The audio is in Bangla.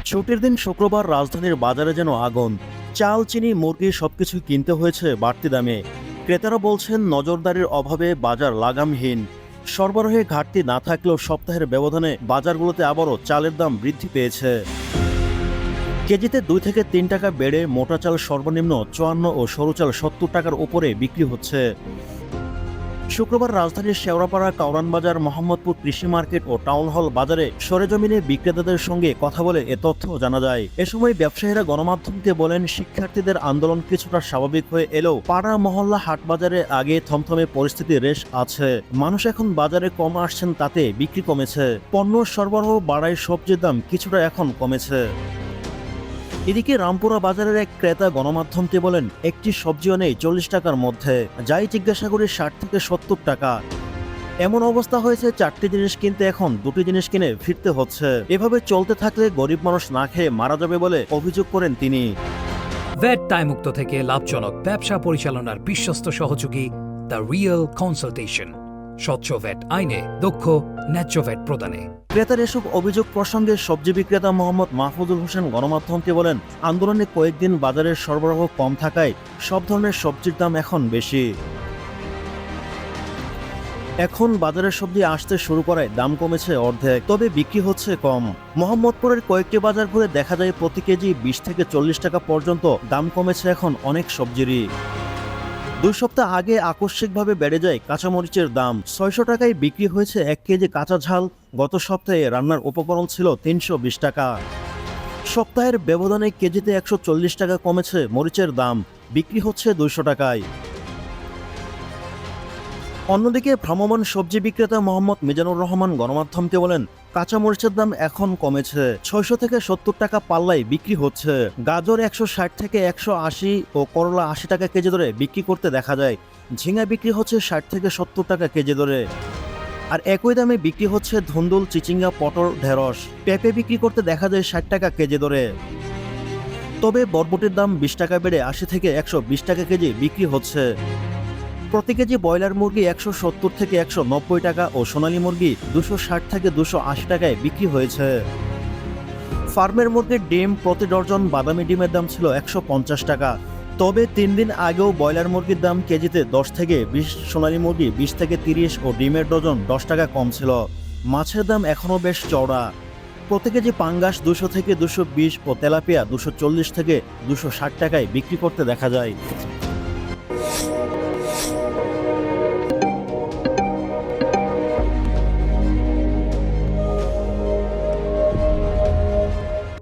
ছুটির দিন শুক্রবার রাজধানীর বাজারে যেন আগুন। চাল, চিনি, মুরগি সবকিছু কিনতে হয়েছে বাড়তি দামে। ক্রেতারা বলছেন নজরদারির অভাবে বাজার লাগামহীন। সরবরাহে ঘাটতি না থাকলেও সপ্তাহের ব্যবধানে বাজারগুলোতে আবারও চালের দাম বৃদ্ধি পেয়েছে। কেজিতে 2 থেকে 3 টাকা বেড়ে মোটা চাল সর্বনিম্ন 54 ও সরু চাল 70 টাকার উপরে বিক্রি হচ্ছে। শুক্রবার রাজধানীর শেওড়াপাড়া, কাউরান বাজার, মোহাম্মদপুর কৃষি মার্কেট ও টাউন হল বাজারে সরেজমিনে বিক্রেতাদের সঙ্গে কথা বলে এ তথ্য জানা যায়। এ সময় ব্যবসায়ীরা গণমাধ্যমকে বলেন, শিক্ষার্থীদের আন্দোলন কিছুটা স্বাভাবিক হয়ে এলেও পাড়া, মহল্লা, হাট বাজারে আগে থমথমে পরিস্থিতি রেশ আছে। মানুষ এখন বাজারে কম আসছেন, তাতে বিক্রি কমেছে। পণ্য সরবরাহ বাড়ায় সবজির দাম কিছুটা এখন কমেছে। এদিকে রামপুরা বাজারের এক ক্রেতা গণমাধ্যমকে বলেন, একটি সবজিও নেই 40 টাকার মধ্যে, যাই জিজ্ঞাসা করি 60 থেকে 70 টাকা। এমন অবস্থা হয়েছে, 4টি জিনিস কিনতে এখন 2টি জিনিস কিনে ফিরতে হচ্ছে। এভাবে চলতে থাকলে গরিব মানুষ না খেয়ে মারা যাবে বলে অভিযোগ করেন তিনি। ভ্যাট দায়মুক্ত থেকে লাভজনক ব্যবসা পরিচালনার বিশ্বস্ত সহযোগী দ্য রিয়েল কনসালটেশন। স্বচ্ছ ভ্যাট আইনে দক্ষ ন্যায্য ভ্যাট প্রদানে। ক্রেতার এসব অভিযোগ প্রসঙ্গে সবজি বিক্রেতা মোহাম্মদ মাহফুজুল হোসেন গণমাধ্যমকে বলেন, আন্দোলনে কয়েকদিন বাজারের সরবরাহ কম থাকায় সব ধরনের সবজির দাম এখন বেশি। এখন বাজারের সবজি আসতে শুরু করায় দাম কমেছে অর্ধেক, তবে বিক্রি হচ্ছে কম। মোহাম্মদপুরের কয়েকটি বাজার ঘুরে দেখা যায় প্রতি কেজি 20 থেকে 40 টাকা পর্যন্ত দাম কমেছে এখন অনেক সবজিরই। 2 সপ্তাহ আগে আকস্মিকভাবে বেড়ে যায় কাঁচামরিচের দাম। 600 টাকায় বিক্রি হয়েছে 1 কেজি কাঁচা ঝাল। গত সপ্তাহে রান্নার উপকরণ ছিল 320 টাকা। সপ্তাহের ব্যবধানে কেজিতে 140 টাকা কমেছে মরিচের দাম, বিক্রি হচ্ছে 200 টাকায়। অন্যদিকে ভ্রাম্যমাণ সবজি বিক্রেতা মোহাম্মদ মিজানুর রহমান গণমাধ্যমকে বলেন, কাঁচা মরিচের দাম এখন কমেছে। 600 থেকে 70 টাকা পাল্লায় বিক্রি হচ্ছে। গাজর 160 থেকে 180 ও করলা 80 টাকা কেজি দরে বিক্রি করতে দেখা যায়। ঝিঙা বিক্রি হচ্ছে 60 থেকে 70 টাকা কেজি দরে। আর একই দামে বিক্রি হচ্ছে ধুন্দুল, চিচিঙ্গা, পটল, ঢেঁড়স। পেঁপে বিক্রি করতে দেখা যায় 60 টাকা কেজি দরে। তবে বরবটির দাম 20 টাকা বেড়ে 80 থেকে 120 টাকা কেজি বিক্রি হচ্ছে। প্রতি কেজি ব্রয়লার মুরগি 170 থেকে 190 টাকা ও সোনালী মুরগি 260 থেকে 280 টাকায় বিক্রি হয়েছে। ফার্মের মুরগির ডিম প্রতি ডজন বাদামি ডিমের দাম ছিল 150 টাকা। তবে 3 দিন আগেও ব্রয়লার মুরগির দাম কেজিতে 10 থেকে 20, সোনালী মুরগি 20 থেকে 30 ও ডিমের ডজন 10 টাকা কম ছিল। মাছের দাম এখনও বেশ চওড়া। প্রতি কেজি পাঙ্গাস 200 থেকে 220 ও তেলাপিয়া 240 থেকে 260 টাকায় বিক্রি করতে দেখা যায়।